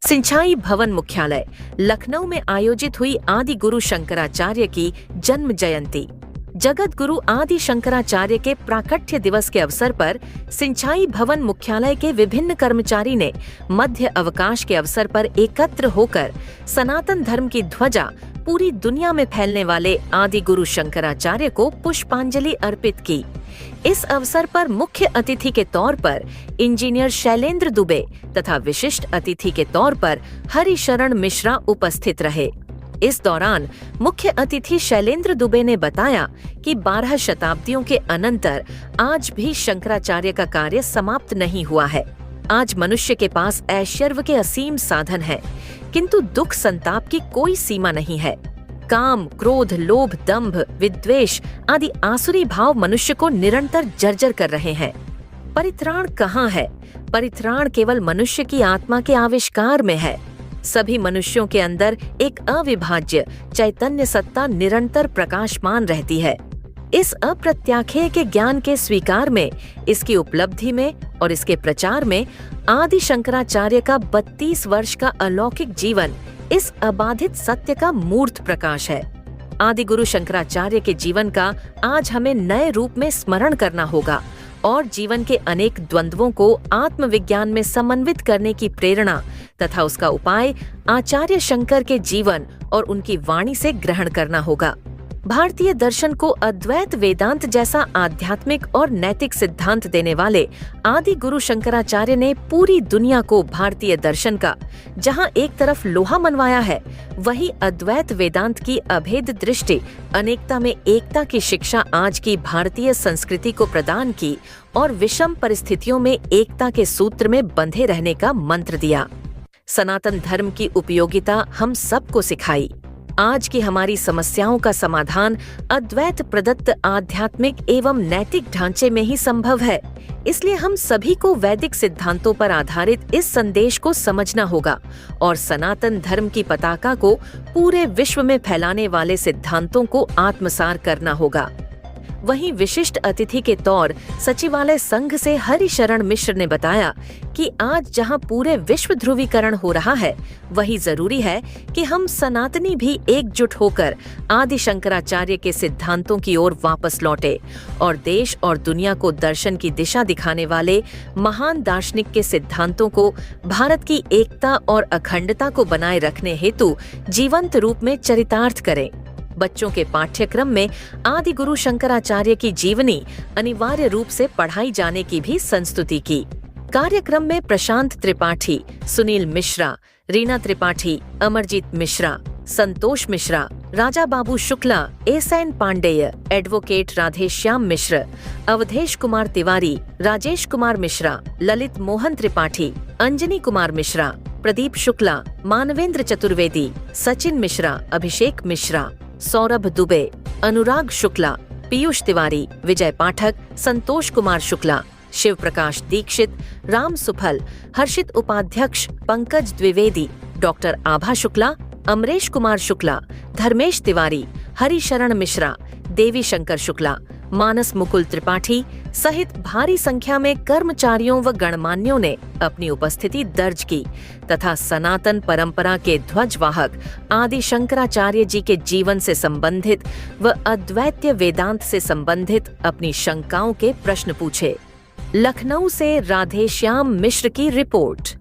सिंचाई भवन मुख्यालय लखनऊ में आयोजित हुई आदि गुरु शंकराचार्य की जन्म जयंती। जगत गुरु आदि शंकराचार्य के प्राकट्य दिवस के अवसर पर सिंचाई भवन मुख्यालय के विभिन्न कर्मचारी ने मध्य अवकाश के अवसर पर एकत्र होकर सनातन धर्म की ध्वजा पूरी दुनिया में फैलने वाले आदि गुरु शंकराचार्य को पुष्पांजलि अर्पित की। इस अवसर पर मुख्य अतिथि के तौर पर इंजीनियर शैलेंद्र दुबे तथा विशिष्ट अतिथि के तौर पर हरिशरण मिश्रा उपस्थित रहे। इस दौरान मुख्य अतिथि शैलेंद्र दुबे ने बताया कि 12 शताब्दियों के अनंतर आज भी शंकराचार्य का कार्य समाप्त नहीं हुआ है। आज मनुष्य के पास ऐश्वर्य के असीम साधन हैं, किंतु दुख संताप की कोई सीमा नहीं है। काम, क्रोध, लोभ, दंभ, विद्वेष आदि आसुरी भाव मनुष्य को निरंतर जर्जर कर रहे हैं। परित्राण कहाँ है? परित्राण केवल मनुष्य की आत्मा के आविष्कार में है। सभी मनुष्यों के अंदर एक अविभाज्य चैतन्य सत्ता निरंतर प्रकाशमान रहती है। इस अप्रत्याख्येय के ज्ञान के स्वीकार में, इसकी उपलब्धि में और इसके प्रचार में आदि शंकराचार्य का 32 वर्ष का अलौकिक जीवन इस अबाधित सत्य का मूर्त प्रकाश है। आदि गुरु शंकराचार्य के जीवन का आज हमें नए रूप में स्मरण करना होगा और जीवन के अनेक द्वंद्वों को आत्मविज्ञान में समन्वित करने की प्रेरणा तथा उसका उपाय आचार्य शंकर के जीवन और उनकी वाणी से ग्रहण करना होगा। भारतीय दर्शन को अद्वैत वेदांत जैसा आध्यात्मिक और नैतिक सिद्धांत देने वाले आदि गुरु शंकराचार्य ने पूरी दुनिया को भारतीय दर्शन का, जहां एक तरफ लोहा मनवाया है, वही अद्वैत वेदांत की अभेद दृष्टि, अनेकता में एकता की शिक्षा आज की भारतीय संस्कृति को प्रदान की और विषम परिस्थितियों में एकता के सूत्र में बंधे रहने का मंत्र दिया। सनातन धर्म की उपयोगिता हम सबको सिखाई। आज की हमारी समस्याओं का समाधान अद्वैत प्रदत्त आध्यात्मिक एवं नैतिक ढांचे में ही संभव है। इसलिए हम सभी को वैदिक सिद्धांतों पर आधारित इस संदेश को समझना होगा और सनातन धर्म की पताका को पूरे विश्व में फैलाने वाले सिद्धांतों को आत्मसार करना होगा। वहीं विशिष्ट अतिथि के तौर सचिवालय संघ से हरिशरण मिश्र ने बताया कि आज जहां पूरे विश्व ध्रुवीकरण हो रहा है, वही जरूरी है कि हम सनातनी भी एकजुट होकर आदि शंकराचार्य के सिद्धांतों की ओर वापस लौटे और देश और दुनिया को दर्शन की दिशा दिखाने वाले महान दार्शनिक के सिद्धांतों को भारत की एकता और अखंडता को बनाए रखने हेतु जीवंत रूप में चरितार्थ करें। बच्चों के पाठ्यक्रम में आदि गुरु शंकराचार्य की जीवनी अनिवार्य रूप से पढ़ाई जाने की भी संस्तुति की। कार्यक्रम में प्रशांत त्रिपाठी, सुनील मिश्रा, रीना त्रिपाठी, अमरजीत मिश्रा, संतोष मिश्रा, राजा बाबू शुक्ला, एसएन पांडेय, एडवोकेट राधेश्याम मिश्र, अवधेश कुमार तिवारी, राजेश कुमार मिश्रा, ललित मोहन त्रिपाठी, अंजनी कुमार मिश्रा, प्रदीप शुक्ला, मानवेंद्र चतुर्वेदी, सचिन मिश्रा, अभिषेक मिश्रा, सौरभ दुबे, अनुराग शुक्ला, पीयूष तिवारी, विजय पाठक, संतोष कुमार शुक्ला, शिव प्रकाश दीक्षित, राम सुफल, हर्षित उपाध्यक्ष, पंकज द्विवेदी, डॉक्टर आभा शुक्ला, अमरेश कुमार शुक्ला, धर्मेश तिवारी, हरिशरण मिश्रा, देवी शंकर शुक्ला, मानस मुकुल त्रिपाठी सहित भारी संख्या में कर्मचारियों व गणमान्यों ने अपनी उपस्थिति दर्ज की तथा सनातन परंपरा के ध्वजवाहक आदि शंकराचार्य जी के जीवन से संबंधित व अद्वैत वेदांत से संबंधित अपनी शंकाओं के प्रश्न पूछे। लखनऊ से राधेश्याम मिश्र की रिपोर्ट।